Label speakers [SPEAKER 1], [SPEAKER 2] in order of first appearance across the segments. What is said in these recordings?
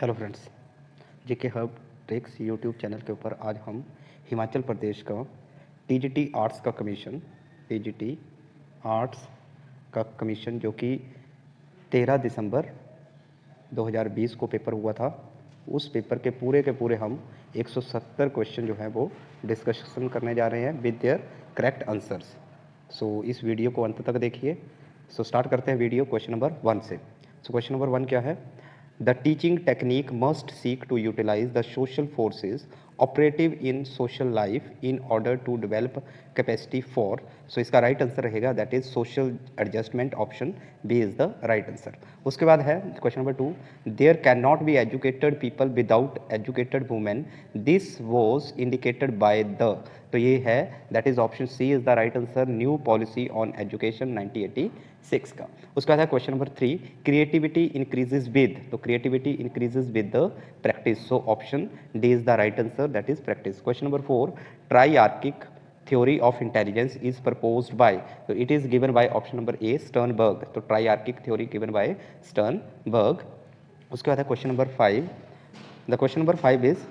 [SPEAKER 1] Hello friends, GK hub tricks YouTube channel के ऊपर आज हम हिमाचल प्रदेश का टीजीटी आर्ट्स का कमीशन टीजीटी आर्ट्स का कमीशन जो कि 13 दिसंबर 2020 को पेपर हुआ था, उस पेपर के पूरे हम 170 क्वेश्चन जो हैं वो डिस्कशन करने जा रहे हैं विद देयर करेक्ट आंसर्स। सो इस वीडियो को अंत तक देखिए। सो स्टार्ट करते हैं वीडियो क्वेश्चन नंबर 1 से। सो क्वेश्चन नंबर 1 क्या है? The teaching technique must seek to utilize the social forces operative in social life in order to develop capacity for. So इसका राइट आंसर रहेगा that is social adjustment, option B is the right answer. उसके बाद है question number 2, there can not be educated people without educated women, this was indicated by the. तो ये है that is option C is the right answer, new policy on education 1986 का। उसका है question number 3, creativity increases with, तो creativity increases with the practice, so option D is the right answer that is practice. Question number 4, ट्राइआर्किक theory of intelligence is proposed by, so it is given by option number A Sternberg, तो triarchic theory given by Sternberg। उसके बाद है question number 5, the question number 5 is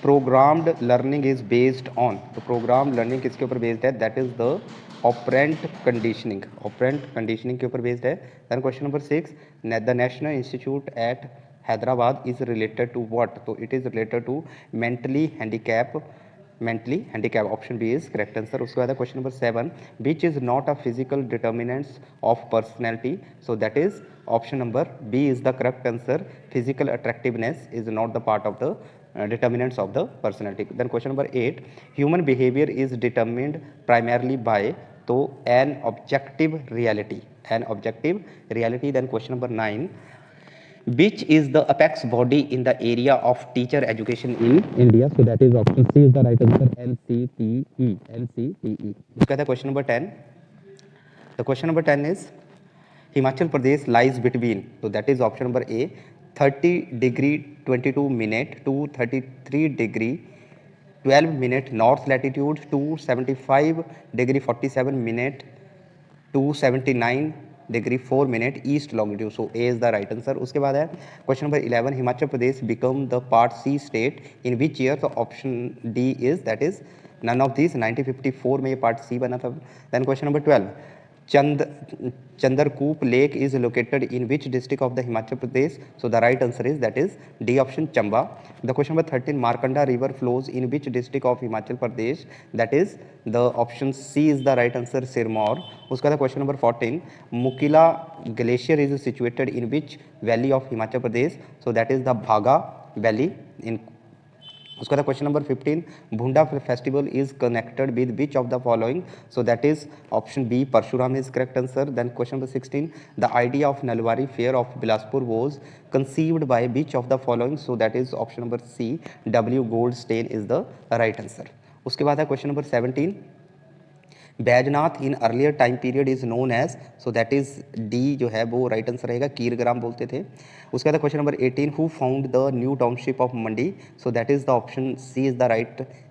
[SPEAKER 1] programmed learning is based on, तो program learning किसके ऊपर based है? That is the operant conditioning, operant conditioning के ऊपर बेस्ड है। Then question number 6, the national institute at Hyderabad is related to what, तो it is related to mentally handicap, option B is correct answer. उसके बाद है question number 7, which is not a physical determinants of personality, so that is option number B is the correct answer, physical attractiveness is not the part of the determinants of the personality। then question number 8, human behavior is determined primarily by, तो an objective reality, an objective reality। then question number 9, which is the apex body in the area of teacher education in India, so that is option C is the right answer, NCTE, NCTE। उसका था question number 10, the question number 10 is Himachal Pradesh lies between, so that is option number A, 30 degree 22 minute to 33 degree 12 minute north latitude to 75 degree 47 minute to 79 degree 4 minute east longitude, so A is the right answer. उसके बाद है question number 11, Himachal Pradesh become the part C state in which year, तो option D is that is none of this, 1954 में ये part C बना था। Then question number 12, Chandrakup lake is located in which district of the Himachal Pradesh, so the right answer is that is D option Chamba। the question number 13, Markanda river flows in which district of Himachal Pradesh, that is the option C is the right answer, Sirmaur। उसका था question number 14, Mukila glacier is situated in which valley of Himachal Pradesh, so that is the Bhaga valley in। उसका था question number 15, Bhunda festival is connected with which of the following, so that is option B Parshuram is correct answer. Then question number 16, the idea of Nalwari fair of Bilaspur was conceived by which of the following, so that is option number C, W Goldstein is the right answer. उसके बाद है question number 17, Baijnath in earlier time period is known as, so that is D जो है वो right answer रहेगा, कीरग्राम बोलते थे। उसके बाद question number 18, who found the new township of Mandi, so that is the option C is the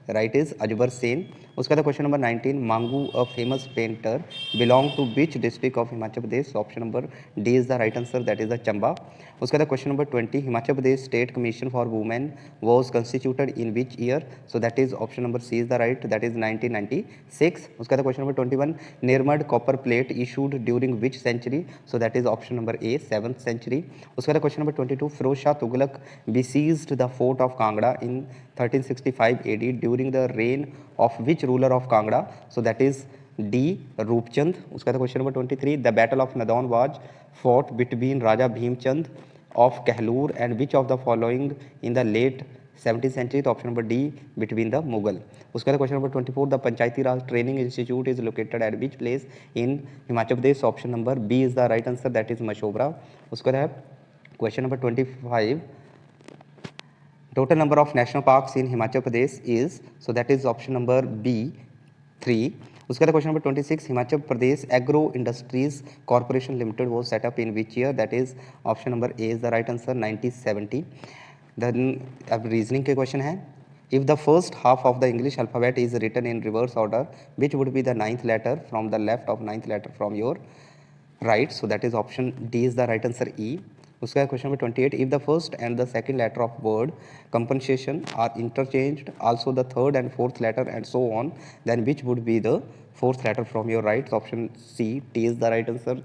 [SPEAKER 1] right is Ajbar Sen. उसके बाद question number 19, Mangu a famous painter belong to which district of Himachal Pradesh, option number D is the right answer that is the Chamba. उसके बाद question number 20, Himachal Pradesh state commission for women was constituted in which year, so that is option number C is the right that is 1996। उसके बाद question number 21, Nirmand copper plate issued during which century, so that is option number A 7th century. उसके बाद question number 22, Firoz Shah Tughlaq besieged the fort of Kangra in 1365 AD during the reign of which ruler of Kangra, so that is D Roopchand। उसका था question number 23, the battle of Nadon was fought between Raja Bhimchand of Kahlur and which of the following in the late 17th century, तो option number D between the Mughal. उसका था question number 24, the Panchayati Raj training institute is located at which place in Himachal Pradesh, option number B is the right answer that is Mashobra. उसका था question number 25, total number of national parks in Himachal Pradesh is, so that is option number B 3। उसके बाद question number 26, Himachal Pradesh agro industries corporation limited वो setup in which year, that is option number A is the right answer 1970। Then अब reasoning के question है, if the first half of the English alphabet is written in reverse order which would be the 9th letter from the left of 9th letter from your right, so that is option D is the right answer, E। उसका question number 28, if the first and the second letter of word compensation are interchanged also the third and fourth letter and so on, then which would be the fourth letter from your right? Option C, T is the right answer.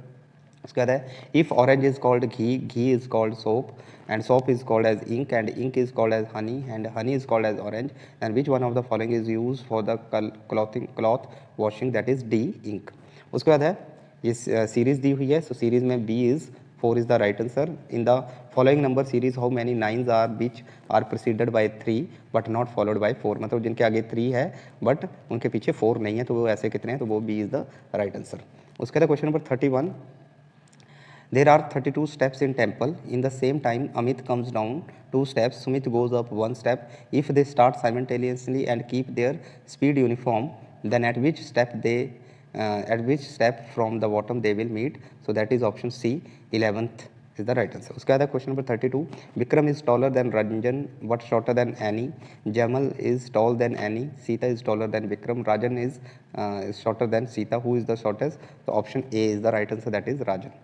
[SPEAKER 1] उसके बाद है, if orange is called ghee, ghee is called soap, and soap is called as ink, and ink is called as honey, and honey is called as orange, and which one of the following is used for the cloth washing? that is D, ink. उसके बाद है, ये series दी हुई है, so series में B is 4 is the right answer. In the following number series how many nines are which are preceded by 3 but not followed by 4, मतलब जिनके आगे 3 है बट उनके पीछे 4 नहीं है, तो वो ऐसे कितने हैं? तो वो B is the right answer. उसके बाद question number 31, there are 32 steps in temple. In the same time, Amit comes down 2 steps, Sumit goes up 1 step. If they start simultaneously and keep their speed uniform, then at which step from the bottom they will meet? So that is option C, 11th is the right answer. उसके बाद question number 32, Vikram is taller than Ranjan but shorter than Annie. Jamal is tall than Annie. Sita is taller than Vikram. Rajan is shorter than Sita. Who is the shortest? So option A is the right answer, that is Rajan.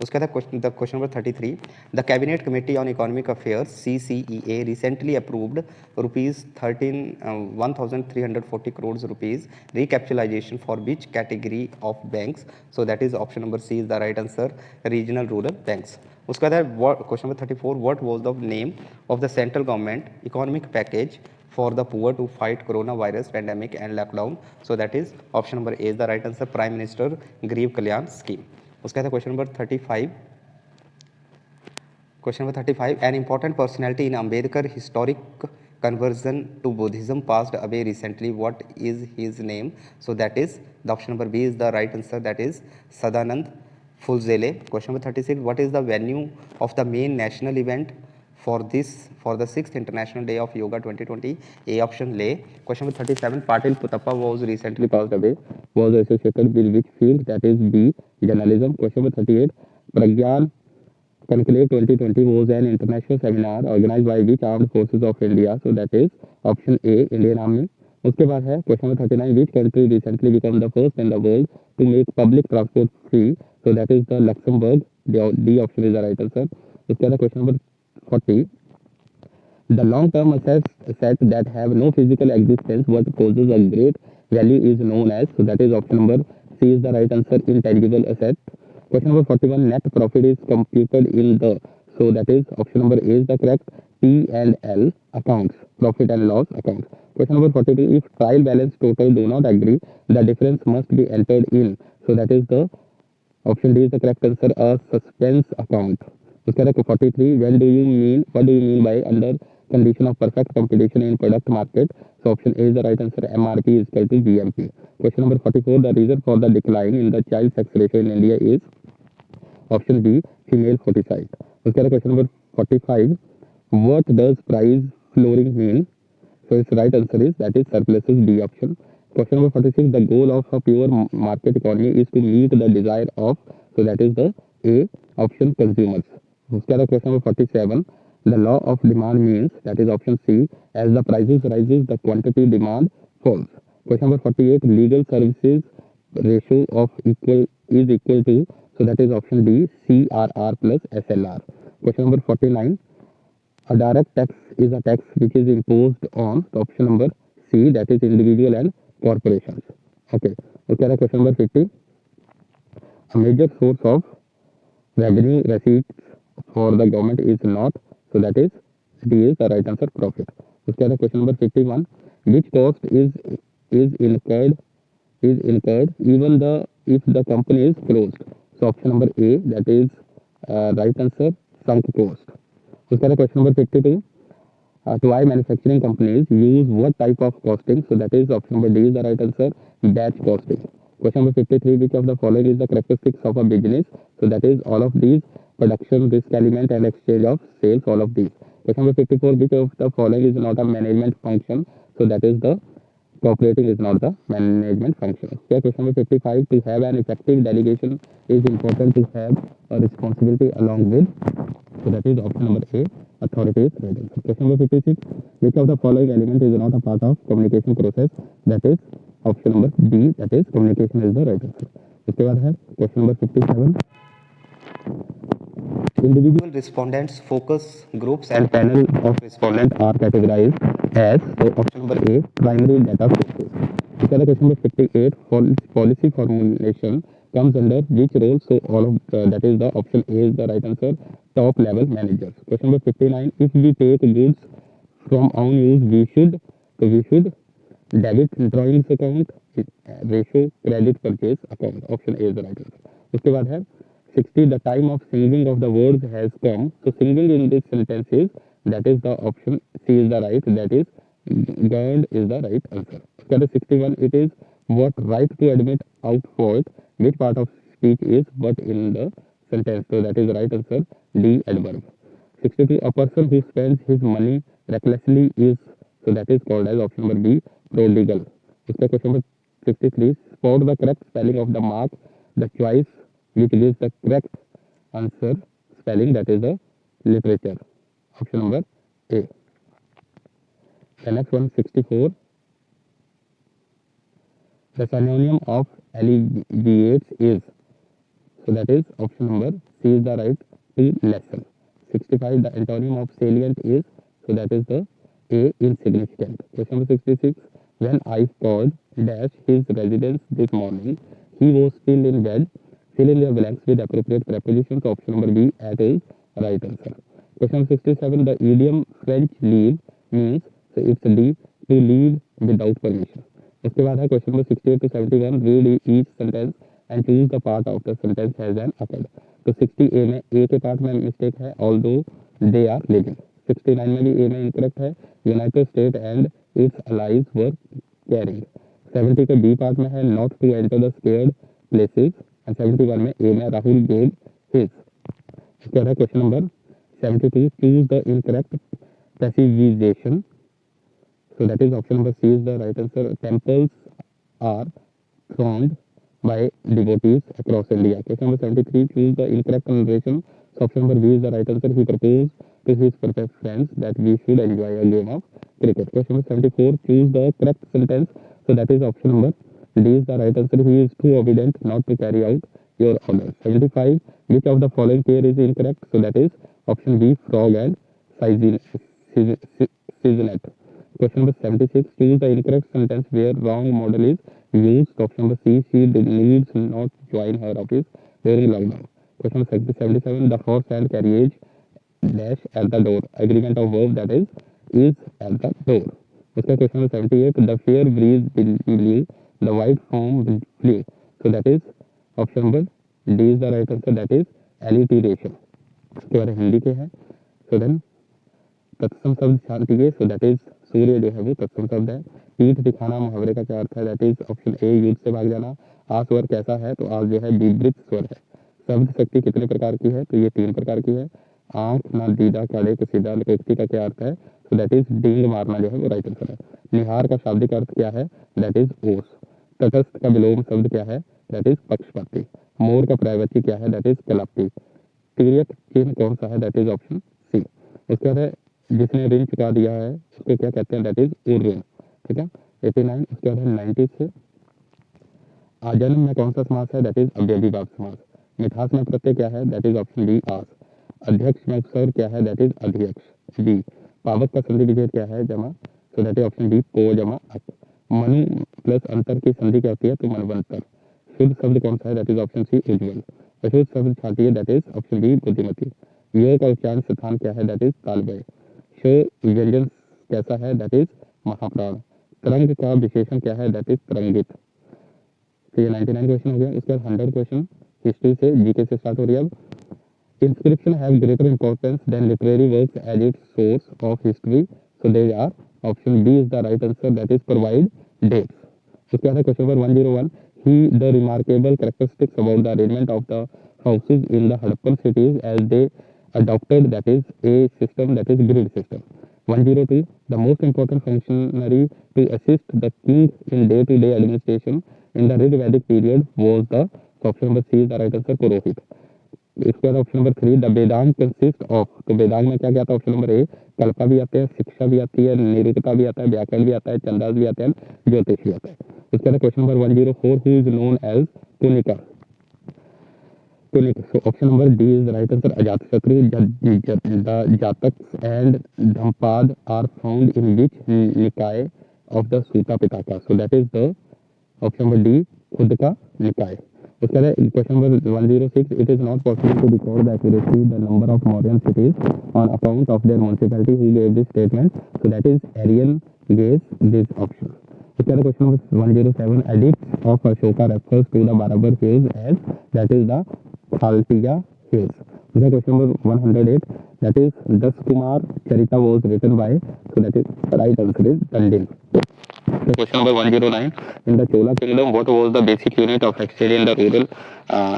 [SPEAKER 1] उसका था question number 33, the cabinet committee on economic affairs CCEA recently approved rupees 1340 crore rupees recapitalization for which category of banks? So that is option number C is the right answer, regional rural banks. उसका था question number 34, what was the name of the central government economic package for the poor to fight coronavirus pandemic and lockdown? So that is option number A is the right answer, Prime Minister Gareeb Kalyan Scheme. उसका था question number 35, question number 35, an important personality in Ambedkar historic conversion to Buddhism passed away recently. What is his name? So that is the option number B is the right answer, that is Sadanand Phulzele. Question number 36, what is the venue of the main national event for the 6th International Day of Yoga 2020? A option Leh. Question number 37, Patil Putappa was recently passed away, was associated with which field? That is B, journalism. Question number 38, Pragyan Conclave 2020 was an international seminar organized by which armed forces of India? So that is option A, Indian Army. उसके बाद है question number 39, which country recently became the first in the world to make public transport free? So that is the Luxembourg. D option is the right answer. उसके बाद question number 40, the long-term assets that have no physical existence but possess a great value is known as? So that is option number C is the right answer, intangible asset. Question number 41, net profit is computed in the? So that is option number A is the correct, P&L accounts, profit and loss accounts. Question number 42, if trial balance total do not agree, the difference must be entered in? So that is the option D is the correct answer, a suspense account. उसके बाद 43, what do you mean by under condition of perfect competition in product market? So option A is the right answer, MRP is equal to GMP. Question number 44, the reason for the decline in the child sex ratio in India is? Option B, female foeticide. उसके बाद question number 45, what does price flooring mean? So its right answer is, that is surplus, is D option. Question number 46, the goal of a pure market economy is to meet the desire of? So that is the A option, consumers. उसके बाद question number 47, the law of demand means? That is option C, as the prices rises the quantity demand falls. Question number 48, legal services ratio of equal is equal to? So that is option D, CRR plus SLR. Question number 49, a direct tax is a tax which is imposed on? Option number C, that is individual and corporations. Okay. Okay, question number 50, a major source of revenue receipts for the government is not? So that is D is the right answer, profit. उसके बाद question number 51, which cost is incurred even if the company is closed? So option number A, that is right answer, sunk cost. उसके बाद question number 52, to why manufacturing companies use what type of costing? So that is option number D is the right answer, batch costing. Question number 53, which of the following is the characteristics of a business? So that is all of these, production, risk element and exchange of sales, all of these. Question number 54, which of the following is not a management function? So that is the cooperating is not the management function. Okay, question number 55, to have an effective delegation is important to have a responsibility along with? So that is option number A, authority is right answer. Question number 56, which of the following element is not a part of communication process? That is option number D, that is communication is the right answer. उसके बाद है question number 57, Individual respondents, focus groups and panel of respondents are categorized as, so option number A, primary data sources. इसका question number 58, policy formulation comes under which role? So all of that is the option A is the right answer, top level managers. Question number 59, if we take goods from own use, we should debit drawings account, ratio credit purchase account. Option A is the right answer. उसके बाद है 60, the time of singing of the words has come. So singing in this sentence is, that is the option C is the right, that is God is the right answer. उसके बाद 61, it is what right to admit out fault. Which part of speech is what in the sentence? So that is the right answer, D, adverb. 62, a person who spends his money recklessly is, so that is called as option number B, prodigal. इसका question number 63, spot the correct spelling of the mark, the choice which gives the correct answer spelling, that is the literature. Option number A. The next one, 64, the synonym of alleviates is, so that is option number C is the right, to lessen. 65, the antonym of salient is, so that is the A, insignificant. Question number 66, when I called dash his residence this morning, he was still in bed. Fill in the blanks with appropriate prepositions. Option number B, at is right answer. Question number 67, the idiom French leave means, so it's D, to leave without permission. उसके बाद है question number 68 to 71, read each sentence and choose the part of the sentence has an occurred. तो 60 में ए के part में mistake है, although they are living. 69 में भी ए में इनकरेक्ट है, United State and its allies were carrying. 70 के बी पार्ट में है, not to enter the scared places. And 71 में ए में राहुल गेव हिज. उसके बाद है question number 72, choose the incorrect passivization. So that is option number C is the right answer. Temples are thronged by devotees across India. Question number 73, choose the incorrect narration. So option number B is the right answer. He proposed to his perfect friends that we should enjoy a game of cricket. Question number 74, choose the correct sentence. So that is option number D is the right answer. He is too obedient not to carry out your orders. 75, which of the following pair is incorrect? So that is option B, frog and seasonet. Question number 76, choose the incorrect sentence where wrong model is used. Option number C, she needs not join her office during lockdown. Question number 77, the horse and carriage dash at the door. Agreement of verb, that is at the door. उसका question number 78, the fair breeze will blew, the white foam will flee. So that is option number D is the right answer, that is alliteration. उसके बाद हिंदी के है. So then तत्सम शब्द शांति के, so that is सूर्य जो है वो तत्सम शब्द है. पीठ दिखाना मुहावरे का क्या अर्थ है? दैट इज ऑप्शन ए, युद्ध से भाग जाना. आ स्वर कैसा है? तो आ जो है विवृत स्वर है. शब्द शक्ति कितने प्रकार की है? तो ये 3 प्रकार की है. आंख ना दीदा काले तो सीधा लोकोक्ति का क्या अर्थ है? तो दैट इज डींग मारना जो है वो राइट आंसर है. निहार का शाब्दिक अर्थ क्या है? दैट इज ओस. तटस्थ का विलोम शब्द क्या है? दैट इज पक्षपाती. मोर का पर्यायवाची क्या है? That is कलपती. तिर्यक चिन्ह कौन सा है? That is option C. उसके बाद है जिसने ऋण चुका दिया है उसको क्या कहते हैं? दैट इज ऋण. ठीक है. 89. उसके बाद है 90 से आजन्म में कौन सा समास है? दैट इज अव्ययीभाव समास. मिठास में प्रत्यय क्या है? दैट इज ऑप्शन डी, आस. अध्यक्ष में उपसर्ग क्या है? दैट इज अध्यक्ष, डी. पावक का संधि विच्छेद क्या है? जमा. सो दैट इज ऑप्शन डी, पो जमा अप. मनु प्लस अंतर की संधि क्या होती है? तो मनवंतर. शुद्ध शब्द कौन सा है? दैट इज ऑप्शन सी, उज्ज्वल. अशुद्ध शब्द छाती है, दैट इज ऑप्शन बी, बुद्धिमती. य का उच्चारण स्थान क्या है? दैट इज तालव्य. व्यंजन कैसा है? दैट इज महाप्राण. तरंग का विशेषण क्या है? दैट इज तरंगित. तो ये 99 क्वेश्चन हो गया. उसके बाद 100 क्वेश्चन हिस्ट्री से, जीके से स्टार्ट हो रही है अब. Inscription have greater importance than literary works as its source of history. So they are option B is the right answer, that is provide dates. उसके बाद है क्वेश्चन नंबर 101, ही the remarkable characteristics about the arrangement of the houses in the Harappan cities as they adopted, that is a system, that is grid system. 102, the most important functionary to assist the king in day-to-day administration in the Rig वैदिक period was the, option number C is the right answer, पुरोहित. इसके बाद option number 3, the Vedanta consist of. तो वेदांत में क्या क्या आता है? ऑप्शन नंबर ए, कल्पा भी आते हैं, शिक्षा भी आती है, निरुक्ता भी आता है, व्याकरण भी आता है, छंदास भी आता है, ज्योतिष भी आता है. उसके बाद question number 104, who is known as पुनिका. Tunic. So option number D is the right answer. Ajatasatru, the Jataks and Dhampad are found in which Nikaya of the Sutta Pitaka? So that is the option number D, खुद का निकाय. उसके बाद question number 106. It is not possible to record the accuracy the number of Mauryan cities on account of their municipality. Who gave this statement? So that is Arian gave this option. उसके बाद question number 107. Edicts of Ashoka refers to the Barabar hills as, that is the Khaltiya hills. उसका question number 108. That is Das Kumar Charita was written by. So that is right answer is Dandin. So question number 109. In the Chola kingdom, what was the basic unit of exchange in the rural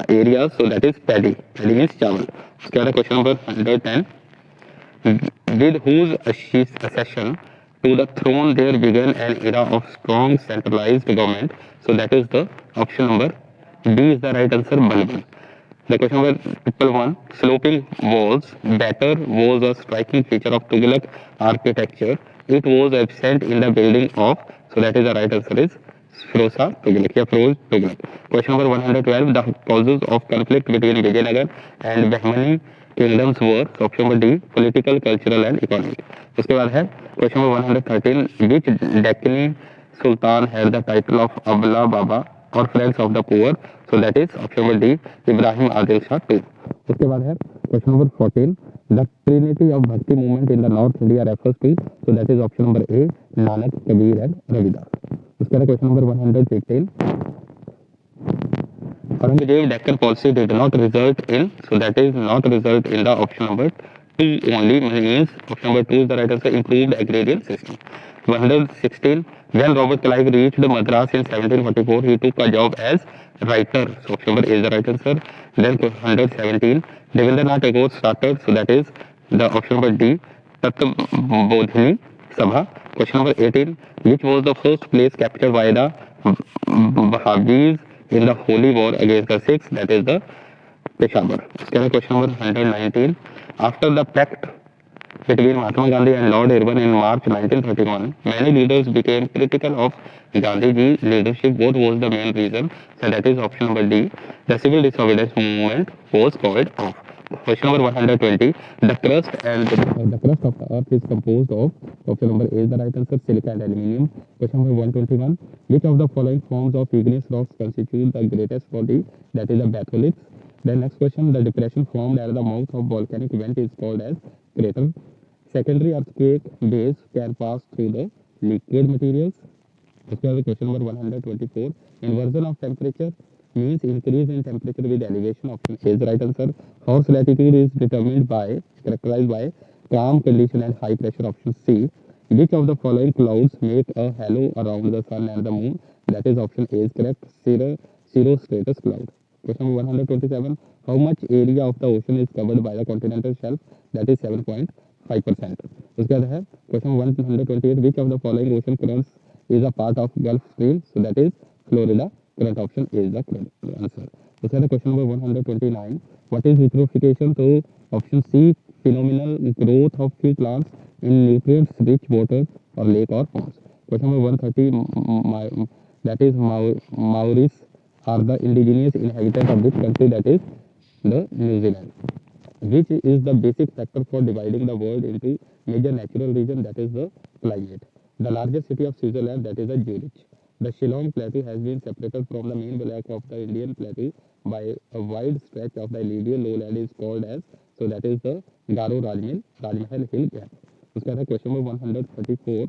[SPEAKER 1] areas? So that is paddy. Paddy means chawal. उसके बाद question number 110. With whose accession to the throne there began an era of strong centralized government? So that is the option number D is the right answer, Balban. The question number triple one. Sloping walls better was a striking feature of Tughlaq architecture. It was absent in the building of. So that is the right answer is Firoza Tughlaq. Yeah, Firoz Tughlaq. Question number 112. The causes of conflict between Vijayanagar and Bahmani kingdoms were. So option number D. Political, cultural and economic. उसके बाद है question number 113. Which Deccani Sultan had the title of Abla Baba or friends of the poor? So that is option number D, Ibrahim Adil Shah II. उसके बाद है question number 14. The trinity of Bhakti movement in the North India refers to. So that is option number A, Nanak, Kabir and Ravidas. उसके बाद question number 115. Aurangzeb Deccan policy did not result in. So that is not result in the option number 2 only, means option number 2 is the right answer, improved agrarian system. 116. When Robert Clive reached Madras in 1744, he took a job as writer. So option number A is the right answer. Then 117. Devendranath Tagore started. So that is the option number D, Tatbodhini Sabha. Question number 18. Which was the first place captured by the Wahhabis in the holy war against the Sikhs? That is the Peshawar. Question number 119. After the pact between Mahatma Gandhi and Lord Irwin in March 1931, many leaders became critical of Gandhiji's leadership. What was the main reason? So that is option number D. The civil disobedience movement was called off. Question number 120. The crust of the earth is composed of. Option number A is the right answer, silica and aluminium. Question number 121. Which of the following forms of igneous rocks constitute the greatest body? That is the batholiths. Then next question. The depression formed at the mouth of volcanic vent is called as crater. Secondary earthquake base can pass through the liquid materials. Question number 124. Inversion of temperature means increase in temperature with elevation. Option A is the right answer. Horse latitude is determined by, characterized by calm condition and high pressure. Option C. Which of the following clouds make a halo around the sun and the moon? That is option A is correct. Cirrostratus cloud. Question number 127. How much area of the ocean is covered by the continental shelf? That is 7.5%. उसके बाद है question 128. Which of the following ocean currents is a part of Gulf Stream? So that is Florida. Correct option is the correct answer. उसके बाद question number 129. What is eutrophication? So option C, phenomenal growth of few plants in nutrients rich waters or lake or ponds. Question number 130. That is Maoris are the indigenous inhabitants of which country? That is the New Zealand. Which is the basic factor for dividing the world into major natural region? That is the climate. The largest city of Switzerland, that is the Zurich. The Shillong Plateau has been separated from the main block of the Indian Plateau by a wide stretch of the alluvial lowland is called as. So that is the Garo Rajmahal Hill Gap. उसका था question number 134.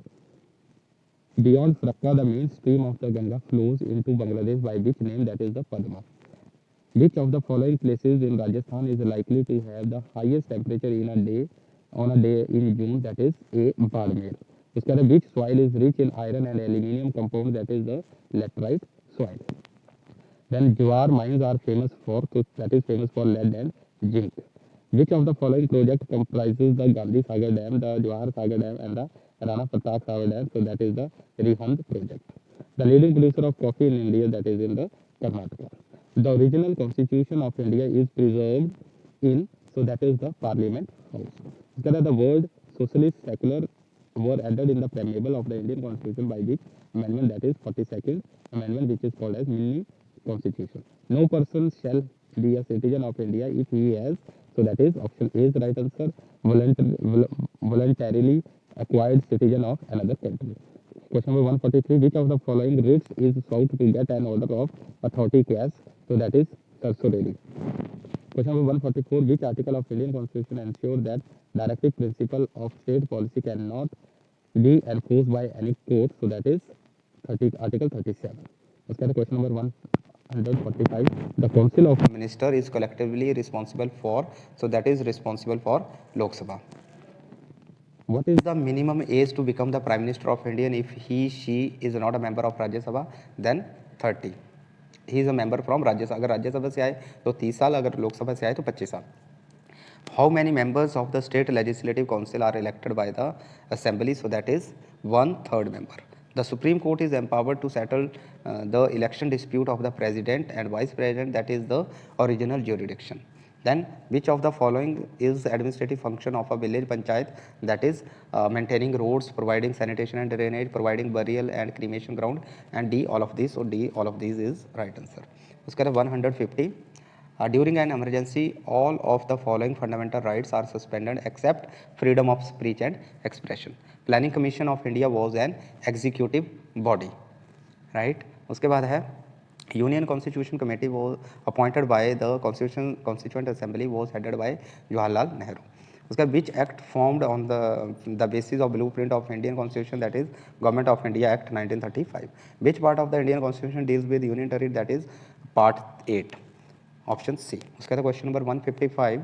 [SPEAKER 1] Beyond Farakka, the main stream of the Ganga flows into Bangladesh by which name? That is the Padma. Which of the following places in Rajasthan is likely to have the highest temperature in a day on a day in June? That is A, Barmer. उसके बाद which soil is rich in iron and aluminium compound? That is the laterite soil. Then Jawar mines are famous for, that is famous for lead and zinc. Which of the following project comprises the Gandhi Sagar Dam, the Jawahar Sagar Dam and the Rana Pratap Sagar Dam? So that is the Rihand project. The leading producer of coffee in India, that is in the Karnataka. The original constitution of India is preserved in, so that is the Parliament House. The word socialist secular were added in the preamble of the Indian Constitution by which amendment? That is 42nd amendment, which is called as mini constitution. No person shall be a citizen of India if he has, so that is option A is the right answer, voluntarily acquired citizen of another country. Question number 143, which of the following writs is sought to get an order of authority case, so that is certiorari. Question number 144, which article of Indian Constitution ensures that directive principle of state policy cannot be enforced by any court, so that is Article 37. Let's get the question number 145. The Council of Minister is collectively responsible for, so that is responsible for Lok Sabha. What is the minimum age to become the Prime Minister of India if she is not a member of Rajya Sabha? Then 30. He is a member from Rajya Sabha. अगर राज्य सभा से आए तो 30 साल, अगर लोकसभा से आए तो 25 साल. How many members of the state legislative council are elected by the assembly? So that is 1/3 member. The Supreme Court is empowered to settle the election dispute of the president and vice president, that is the original jurisdiction. Then which of the following is the administrative function of a village panchayat? That is maintaining roads, providing sanitation and drainage, providing burial and cremation ground, and D all of these. So D all of these is right answer. उसका 150. During an emergency, all of the following fundamental rights are suspended except freedom of speech and expression. Planning Commission of India was an executive body, right? उसके बाद है Union Constitution Committee was appointed by the Constituent Assembly was headed by Jawaharlal Nehru. उसका which act formed on the basis of blueprint of Indian Constitution, that is Government of India Act 1935. Which part of the Indian Constitution deals with union territory? That is Part 8. Option C. उसका question number 155.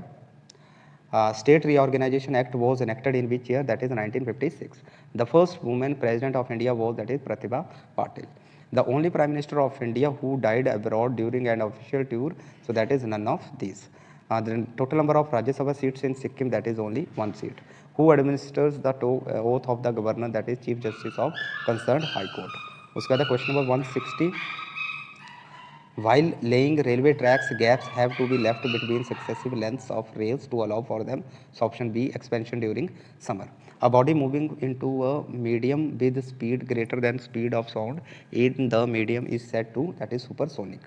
[SPEAKER 1] State Reorganization Act was enacted in which year? That is 1956. The first woman president of India was, that is Pratibha Patil. The only Prime Minister of India who died abroad during an official tour, so that is none of these. The total number of Rajya Sabha seats in Sikkim, that is only 1 seat. Who administers the oath of the governor? That is Chief Justice of concerned High Court. उसका question number 160. While laying railway tracks, gaps have to be left between successive lengths of rails to allow for them. So option B, expansion during summer. A body moving into a medium with speed greater than speed of sound in the medium is said to, that is supersonic.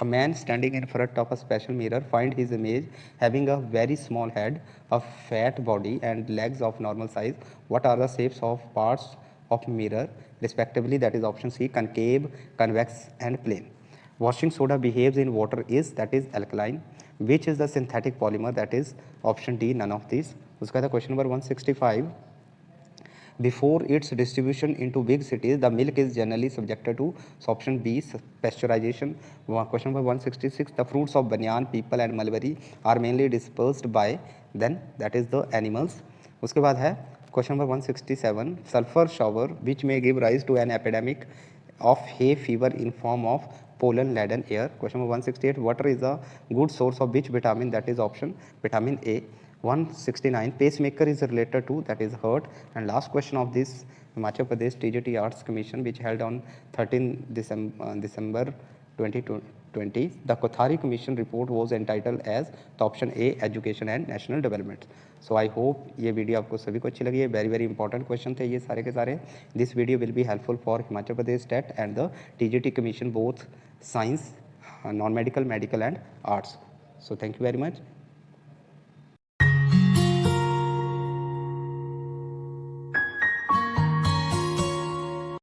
[SPEAKER 1] A man standing in front of a special mirror find his image having a very small head, a fat body and legs of normal size. What are the shapes of parts of mirror respectively? That is option C, concave, convex and plane. Washing soda behaves in water is, that is alkaline. Which is the synthetic polymer? That is option D, none of these. उसका था question number 165. Before its distribution into big cities, the milk is generally subjected to, so option B, pasteurization. Question number 166. The fruits of banyan, peepal and mulberry are mainly dispersed by, then that is the animals. उसके बाद है question number 167. Sulfur shower which may give rise to an epidemic of hay fever in form of pollen laden air. Question number 168. Water is a good source of which vitamin? That is option vitamin A. 169. Pacemaker is related to, that is heart. And last question of this Himachal Pradesh TGT Arts Commission, which held on 13 December 2020. The Kothari Commission report was entitled as the option A, education and national development. So I hope ये video आपको सभी को अच्छी लगी है. Very important question थे ये सारे के सारे. This video will be helpful for Himachal Pradesh state and the TGT Commission, both science, non-medical, medical and arts. So thank you very much.